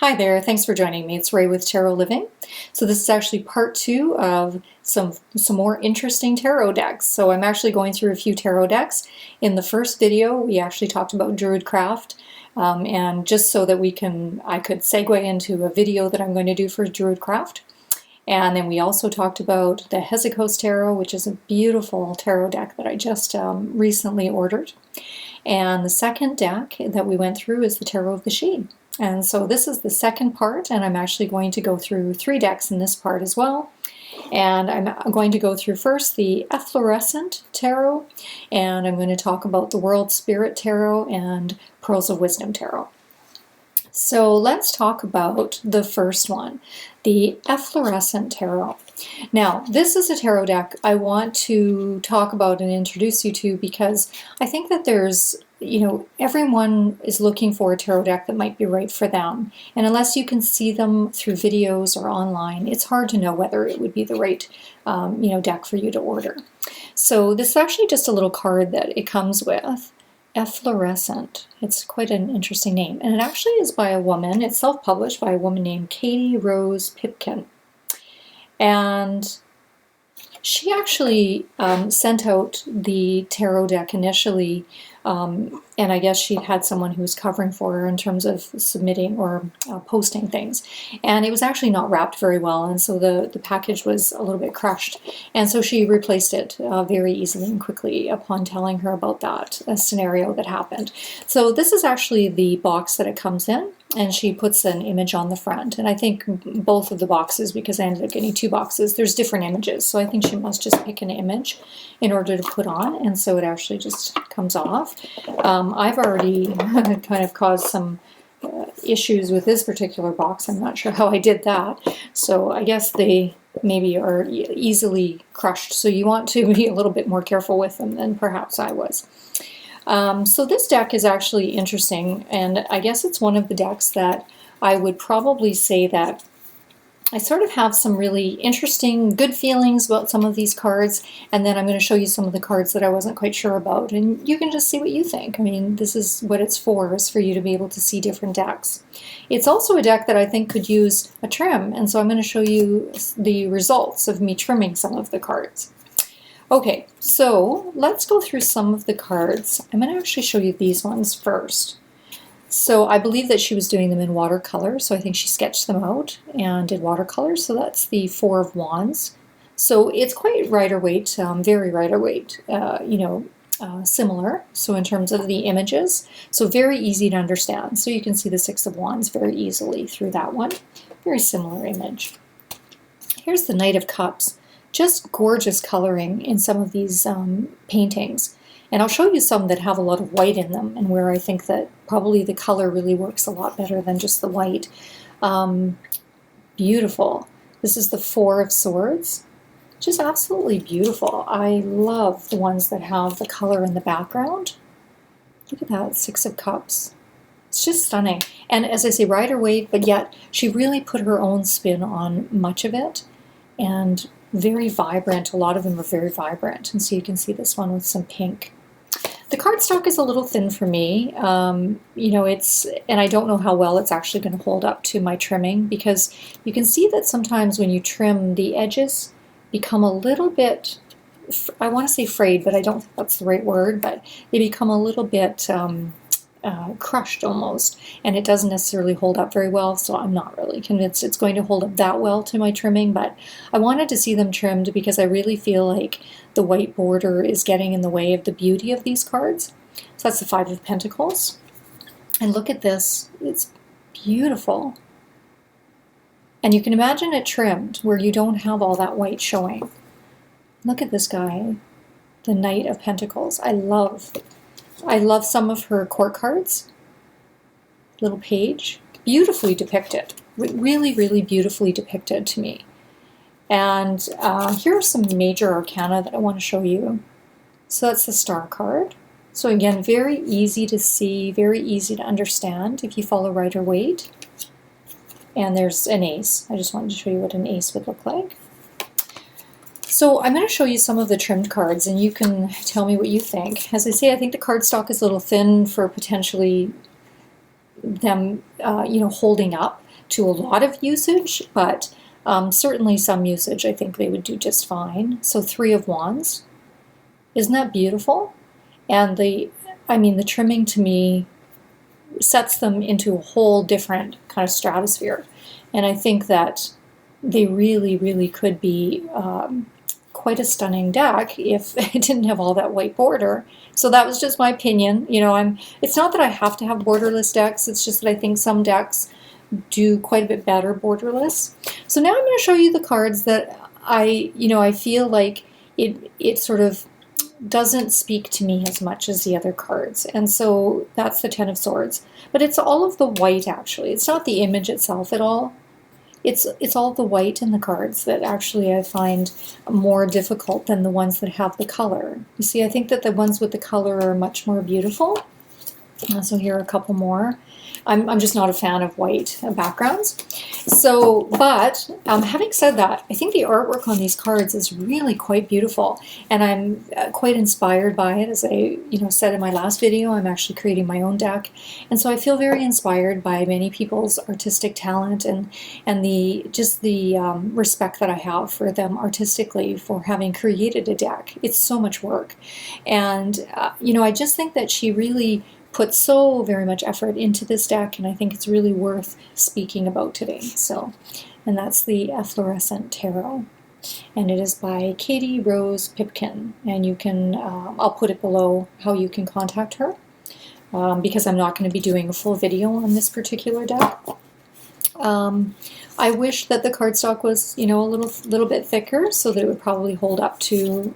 Hi there, thanks for joining me. It's Ray with Tarot Living. So this is actually part 2 of some more interesting tarot decks. So I'm actually going through a few tarot decks. In the first video, we actually talked about Druidcraft, and just so that I could segue into a video that I'm going to do for Druidcraft. And then we also talked about the Hesychos Tarot, which is a beautiful tarot deck that I just recently ordered. And the second deck that we went through is the Tarot of the She. And so this is the second part, and I'm actually going to go through 3 decks in this part as well. And I'm going to go through first the Efflorescent Tarot, and I'm going to talk about the World Spirit Tarot and Pearls of Wisdom Tarot. So let's talk about the first one, the Efflorescent Tarot. Now, this is a tarot deck I want to talk about and introduce you to because I think that there's, everyone is looking for a tarot deck that might be right for them. And unless you can see them through videos or online, it's hard to know whether it would be the right, deck for you to order. So this is actually just a little card that it comes with. Efflorescent. It's quite an interesting name. And it actually is by a woman. It's self-published by a woman named Katie Rose Pipkin. And she actually sent out the tarot deck initially, and I guess she had someone who was covering for her in terms of submitting or posting things. And it was actually not wrapped very well, and so the package was a little bit crushed. And so she replaced it very easily and quickly upon telling her about that scenario that happened. So this is actually the box that it comes in, and she puts an image on the front. And I think both of the boxes, because I ended up getting 2 boxes, there's different images. So I think she must just pick an image in order to put on, and so it actually just comes off. I've already kind of caused some issues with this particular box. I'm not sure how I did that. So I guess they maybe are easily crushed. So you want to be a little bit more careful with them than perhaps I was. So this deck is actually interesting, and I guess it's one of the decks that I would probably say that I sort of have some really interesting, good feelings about some of these cards, and then I'm going to show you some of the cards that I wasn't quite sure about, and you can just see what you think. I mean, this is what it's for, is for you to be able to see different decks. It's also a deck that I think could use a trim, and so I'm going to show you the results of me trimming some of the cards. Okay, so let's go through some of the cards. I'm going to actually show you these ones first. So I believe that she was doing them in watercolor, so I think she sketched them out and did watercolor. So that's the 4 of Wands. So it's quite Rider-Waite, very Rider-Waite, similar. So in terms of the images, so very easy to understand. So you can see the 6 of Wands very easily through that one. Very similar image. Here's the Knight of Cups. Just gorgeous coloring in some of these paintings. And I'll show you some that have a lot of white in them, and where I think that probably the color really works a lot better than just the white. Beautiful. This is the 4 of Swords. Just absolutely beautiful. I love the ones that have the color in the background. Look at that, 6 of Cups. It's just stunning. And as I say, Rider-Waite, but yet she really put her own spin on much of it. And very vibrant. A lot of them are very vibrant. And so you can see this one with some pink. The cardstock is a little thin for me. And I don't know how well it's actually going to hold up to my trimming, because you can see that sometimes when you trim, the edges become a little bit, I want to say frayed, but I don't think that's the right word, but they become a little bit crushed almost, and it doesn't necessarily hold up very well, so I'm not really convinced it's going to hold up that well to my trimming, but I wanted to see them trimmed because I really feel like the white border is getting in the way of the beauty of these cards. So that's the 5 of Pentacles, and look at this, it's beautiful. And you can imagine it trimmed where you don't have all that white showing. Look at this guy, the Knight of Pentacles. I love some of her court cards. Little page. Beautifully depicted. Really, really beautifully depicted to me. And here are some major arcana that I want to show you. So that's the Star card. So again, very easy to see, very easy to understand if you follow Rider-Waite. And there's an Ace. I just wanted to show you what an Ace would look like. So I'm going to show you some of the trimmed cards, and you can tell me what you think. As I say, I think the cardstock is a little thin for potentially them, holding up. to a lot of usage, but certainly some usage I think they would do just fine. So 3 of Wands. Isn't that beautiful? And the trimming to me sets them into a whole different kind of stratosphere. And I think that they really, really could be quite a stunning deck if it didn't have all that white border. So that was just my opinion. You know, it's not that I have to have borderless decks, it's just that I think some decks do quite a bit better borderless. So now I'm going to show you the cards that I feel like it sort of doesn't speak to me as much as the other cards. And so that's the Ten of Swords. But it's all of the white, actually. It's not the image itself at all. It's all the white in the cards that actually I find more difficult than the ones that have the color. You see, I think that the ones with the color are much more beautiful. So here are a couple more. I'm just not a fan of white backgrounds. So, but having said that, I think the artwork on these cards is really quite beautiful, and I'm quite inspired by it. As I said in my last video, I'm actually creating my own deck, and so I feel very inspired by many people's artistic talent and the respect that I have for them artistically for having created a deck. It's so much work, and I just think that she really put so very much effort into this deck, and I think it's really worth speaking about today. So, and that's the Efflorescent Tarot, and it is by Katie Rose Pipkin, and you can, I'll put it below how you can contact her, because I'm not going to be doing a full video on this particular deck. I wish that the cardstock was, a little bit thicker, so that it would probably hold up to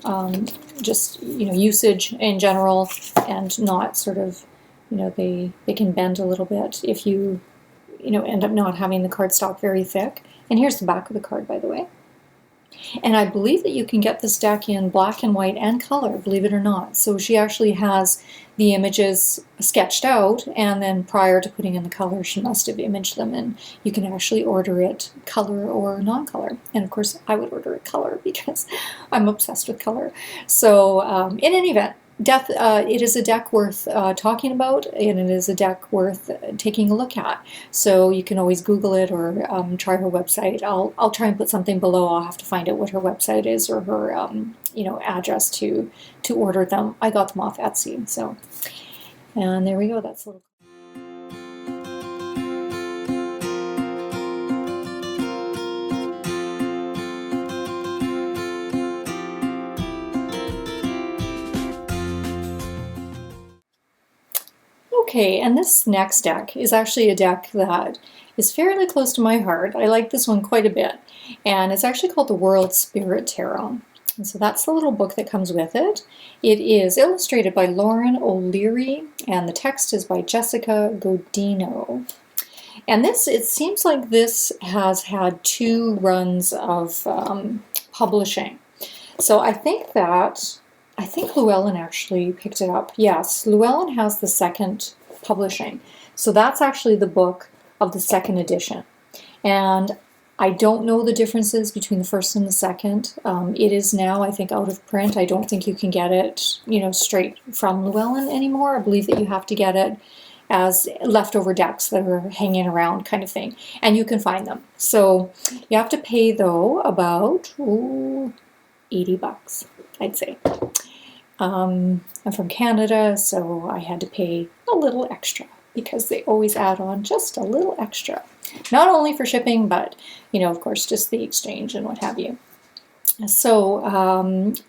just, usage in general, and not sort of, they can bend a little bit if you, end up not having the cardstock very thick. And here's the back of the card, by the way. And I believe that you can get this deck in black and white and color, believe it or not. So she actually has the images sketched out, and then prior to putting in the color, she must have imaged them, and you can actually order it color or non-color. And of course, I would order it color because I'm obsessed with color. So in any event, it is a deck worth talking about, and it is a deck worth taking a look at. So you can always Google it or try her website. I'll try and put something below. I'll have to find out what her website is or her address to order them. I got them off Etsy. So, and there we go. That's a little. Okay, and this next deck is actually a deck that is fairly close to my heart. I like this one quite a bit, and it's actually called the World Spirit Tarot. And so that's the little book that comes with it. It is illustrated by Lauren O'Leary, and the text is by Jessica Godino. And this, it seems like this has had 2 runs of publishing. So I think Llewellyn actually picked it up. Yes, Llewellyn has the 2nd publishing. So that's actually the book of the 2nd edition. And I don't know the differences between the 1st and the 2nd. It is now, I think, out of print. I don't think you can get it, straight from Llewellyn anymore. I believe that you have to get it as leftover decks that are hanging around kind of thing. And you can find them. So you have to pay, though, about $80, I'd say. I'm from Canada, so I had to pay a little extra because they always add on just a little extra. Not only for shipping, but, of course, just the exchange and what have you. So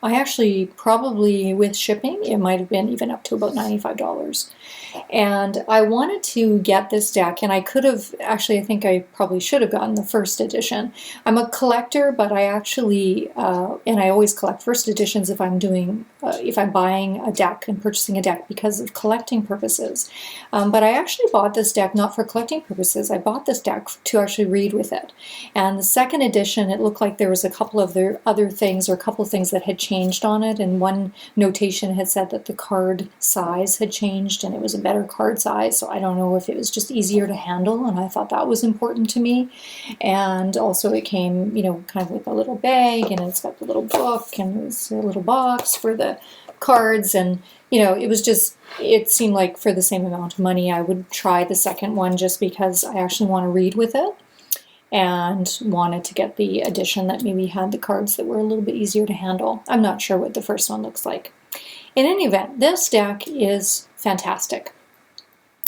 I actually probably, with shipping, it might have been even up to about $95. And I wanted to get this deck, and I could have, actually I think I probably should have gotten the 1st edition. I'm a collector, but I actually, and I always collect 1st editions if I'm doing, if I'm buying a deck and purchasing a deck because of collecting purposes. But I actually bought this deck not for collecting purposes. I bought this deck to actually read with it. And the 2nd edition, it looked like there was a couple of other things, or a couple of things that had changed on it, and one notation had said that the card size had changed and it was a better card size. So I don't know if it was just easier to handle, and I thought that was important to me. And also it came, kind of with a little bag, and it's got the little book, and it's a little box for the cards, and it was just, it seemed like for the same amount of money I would try the 2nd one just because I actually want to read with it. and wanted to get the edition that maybe had the cards that were a little bit easier to handle. I'm not sure what the first one looks like. In any event, this deck is fantastic.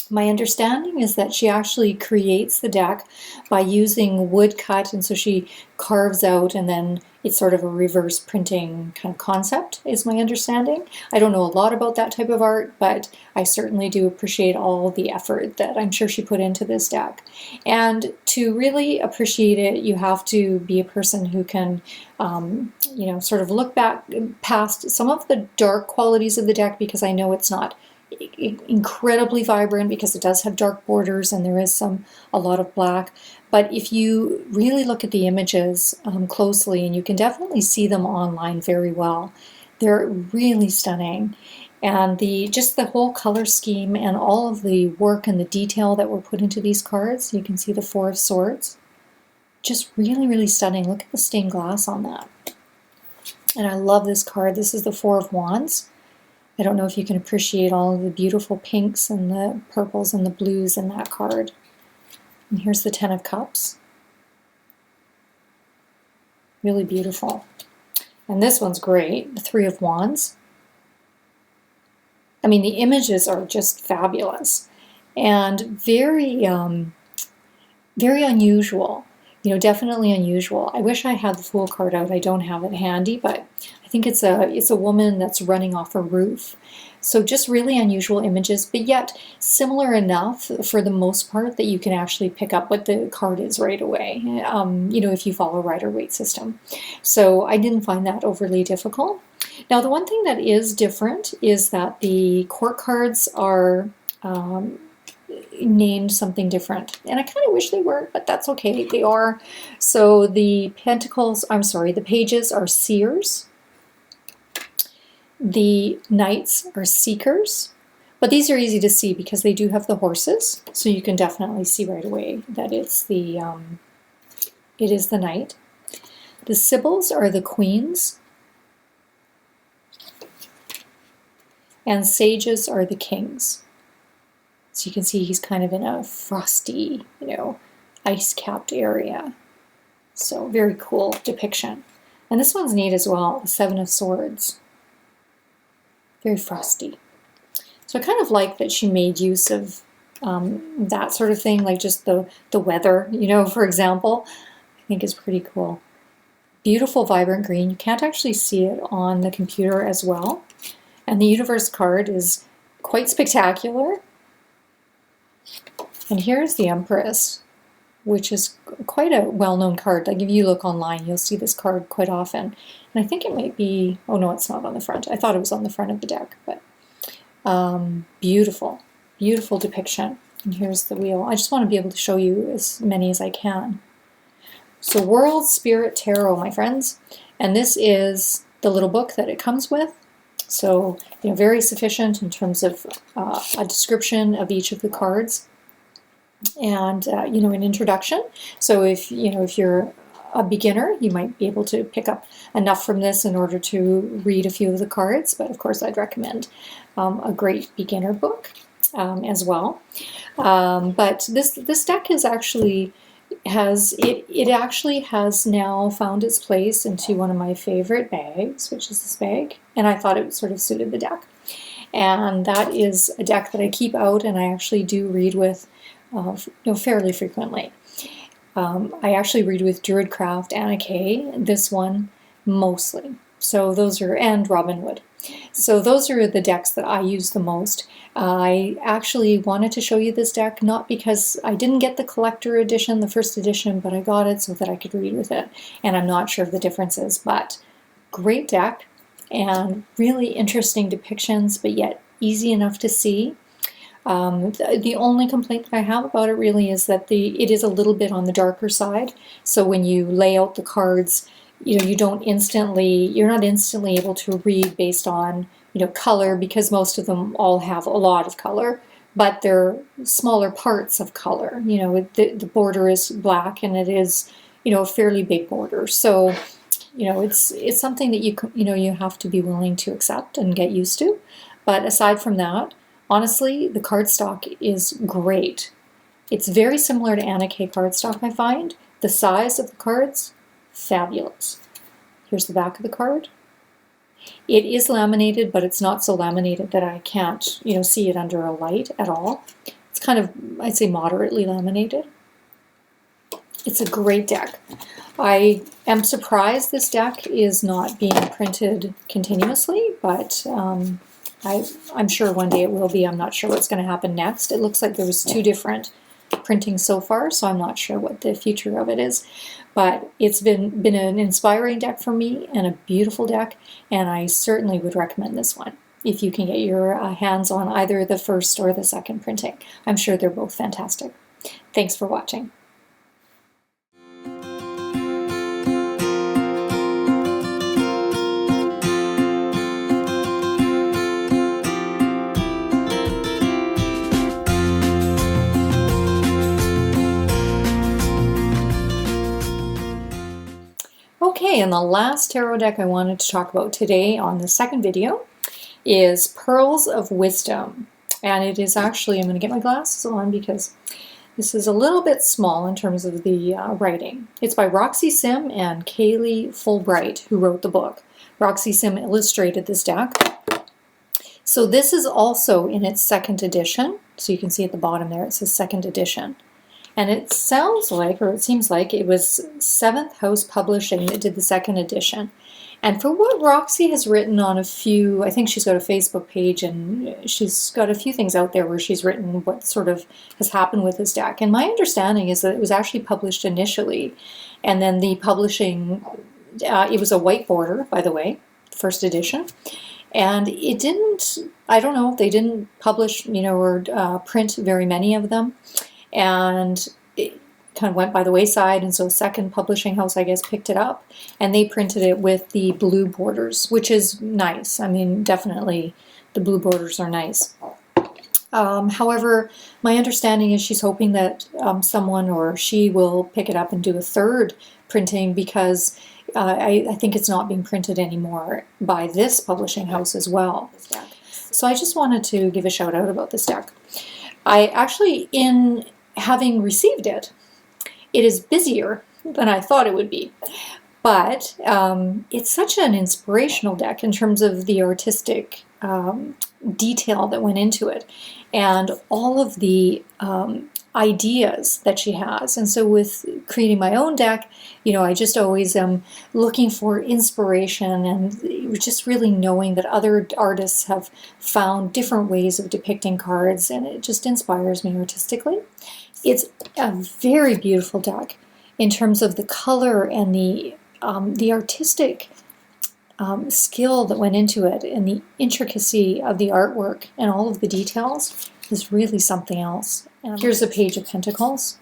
My understanding is that she actually creates the deck by using wood cut, and so she carves out, and then it's sort of a reverse printing kind of concept, is my understanding. I don't know a lot about that type of art, but I certainly do appreciate all the effort that I'm sure she put into this deck. And to really appreciate it, you have to be a person who can, you know, sort of look back past some of the dark qualities of the deck, because I know it's not incredibly vibrant, because it does have dark borders and there is a lot of black. But if you really look at the images closely, and you can definitely see them online very well, they're really stunning. And just the whole color scheme and all of the work and the detail that were put into these cards, you can see the Four of Swords, just really, really stunning. Look at the stained glass on that. And I love this card. This is the Four of Wands. I don't know if you can appreciate all of the beautiful pinks and the purples and the blues in that card. And here's the Ten of Cups. Really beautiful. And this one's great, the Three of Wands. I mean, the images are just fabulous and very, very unusual. You know, definitely unusual. I wish I had the Fool card out. I don't have it handy, but I think it's a woman that's running off a roof. So just really unusual images, but yet similar enough for the most part that you can actually pick up what the card is right away, you know, if you follow Rider-Waite system. So I didn't find that overly difficult. Now, the one thing that is different is that the court cards are named something different, and I kind of wish they were, but that's okay, they are. So the the pages are seers, the knights are seekers, but these are easy to see because they do have the horses, so you can definitely see right away that it's the it is the knight. The sibyls are the queens, and sages are the kings. So you can see he's kind of in a frosty, you know, ice-capped area. So very cool depiction. And this one's neat as well, the Seven of Swords. Very frosty. So I kind of like that she made use of that sort of thing, like just the weather, you know, for example. I think is pretty cool. Beautiful vibrant green. You can't actually see it on the computer as well. And the Universe card is quite spectacular. And here's the Empress, which is quite a well-known card. Like if you look online, you'll see this card quite often. And I think it might be, oh no, it's not on the front. I thought it was on the front of the deck, but beautiful, beautiful depiction. And here's the wheel. I just want to be able to show you as many as I can. So World Spirit Tarot, my friends. And this is the little book that it comes with. So, you know, very sufficient in terms of a description of each of the cards. And you know, an introduction. So if you're a beginner, you might be able to pick up enough from this in order to read a few of the cards. But of course, I'd recommend a great beginner book as well. But this deck is actually it actually has now found its place into one of my favorite bags, which is this bag, and I thought it sort of suited the deck. And that is a deck that I keep out, and I actually do read with fairly frequently. I actually read with Druidcraft, Anna Kay, this one mostly. So those are, and Robin Wood. So those are the decks that I use the most. I actually wanted to show you this deck, not because I didn't get the collector edition, the first edition, but I got it so that I could read with it. And I'm not sure of the differences, but great deck and really interesting depictions, but yet easy enough to see. The only complaint that I have about it really is that it is a little bit on the darker side. So when you lay out the cards, you know, you're not instantly able to read based on, you know, color, because most of them all have a lot of color, but they're smaller parts of color. You know, the border is black, and it is, you know, a fairly big border. So, you know, it's something that you have to be willing to accept and get used to. But aside from that, honestly, the cardstock is great. It's very similar to Anna K cardstock, I find. The size of the cards, fabulous. Here's the back of the card. It is laminated, but it's not so laminated that I can't, you know, see it under a light at all. It's kind of, I'd say, moderately laminated. It's a great deck. I am surprised this deck is not being printed continuously, but I'm sure one day it will be. I'm not sure what's going to happen next. It looks like there was 2 different printings so far, so I'm not sure what the future of it is. But it's been an inspiring deck for me and a beautiful deck, and I certainly would recommend this one if you can get your hands on either the first or the second printing. I'm sure they're both fantastic. Thanks for watching. Okay, and the last tarot deck I wanted to talk about today on the second video is Pearls of Wisdom. And it is actually, I'm going to get my glasses on because this is a little bit small in terms of the writing. It's by Roxy Sim and Kaylee Fulbright, who wrote the book. Roxy Sim illustrated this deck. So this is also in its 2nd edition. So you can see at the bottom there, it says 2nd edition. And it sounds like, or it seems like, it was 7th House Publishing that did the 2nd edition. And for what Roxy has written on a few, I think she's got a Facebook page and she's got a few things out there where she's written what sort of has happened with this deck. And my understanding is that it was actually published initially, and then the publishing, it was a white border, by the way, 1st edition. And it didn't, I don't know, they didn't publish, you know, or print very many of them. And it kind of went by the wayside, and so a 2nd publishing house, I guess, picked it up, and they printed it with the blue borders, which is nice. I mean, definitely the blue borders are nice. However, my understanding is she's hoping that someone or she will pick it up and do a 3rd printing, because I think it's not being printed anymore by this publishing house as well. So I just wanted to give a shout out about this deck. I actually, in having received it, it is busier than I thought it would be. But it's such an inspirational deck in terms of the artistic detail that went into it and all of the ideas that she has. And so with creating my own deck, you know, I just always am looking for inspiration and just really knowing that other artists have found different ways of depicting cards, and it just inspires me artistically. It's a very beautiful deck in terms of the color and the artistic skill that went into it, and the intricacy of the artwork and all of the details is really something else. And here's a Page of Pentacles.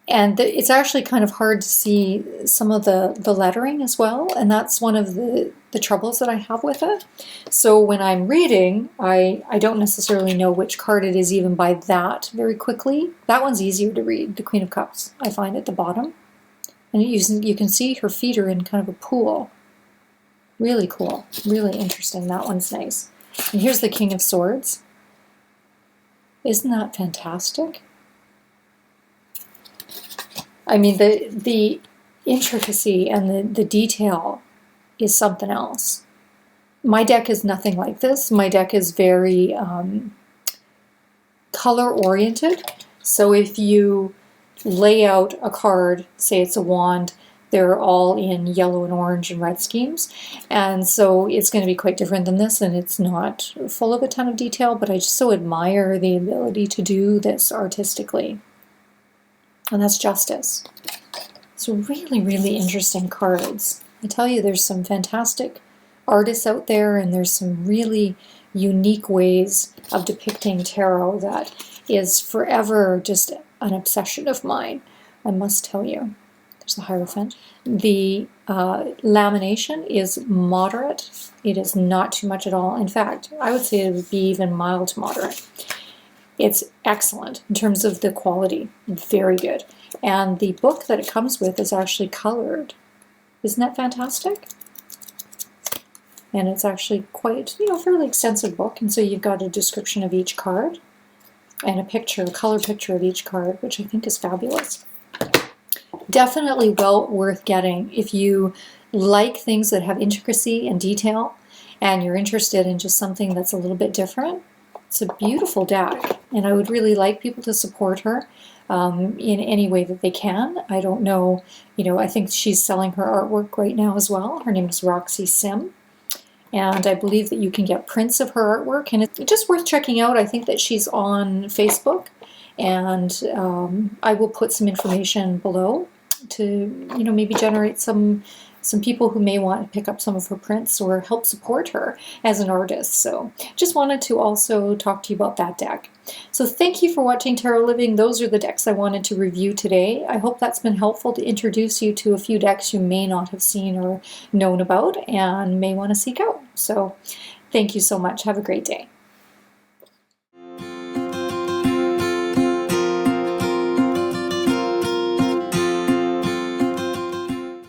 And it's actually kind of hard to see some of the lettering as well, and that's one of the troubles that I have with it. So when I'm reading, I don't necessarily know which card it is even by that very quickly. That one's easier to read, the Queen of Cups, I find, at the bottom. And you can see her feet are in kind of a pool. Really cool, really interesting. That one's nice. And here's the King of Swords. Isn't that fantastic? I mean, the intricacy and the detail is something else. My deck is nothing like this. My deck is very color-oriented. So if you lay out a card, say it's a wand, they're all in yellow and orange and red schemes. And so it's going to be quite different than this, and it's not full of a ton of detail, but I just so admire the ability to do this artistically. And that's Justice. So really, really interesting cards. I tell you, there's some fantastic artists out there, and there's some really unique ways of depicting tarot that is forever just an obsession of mine, I must tell you. There's the Hierophant. The lamination is moderate. It is not too much at all. In fact, I would say it would be even mild to moderate. It's excellent in terms of the quality. Very good. And the book that it comes with is actually colored. Isn't that fantastic? And it's actually quite, fairly extensive book. And so you've got a description of each card. and a picture, a color picture of each card, which I think is fabulous. Definitely well worth getting if you like things that have intricacy and detail and you're interested in just something that's a little bit different. It's a beautiful deck, and I would really like people to support her in any way that they can. I don't know, I think she's selling her artwork right now as well. Her name is Roxy Sim, and I believe that you can get prints of her artwork, and it's just worth checking out. I think that she's on Facebook, and I will put some information below to maybe generate some people who may want to pick up some of her prints or help support her as an artist. So just wanted to also talk to you about that deck. So thank you for watching Tarot Living. Those are the decks I wanted to review today. I hope that's been helpful to introduce you to a few decks you may not have seen or known about and may want to seek out. So thank you so much. Have a great day.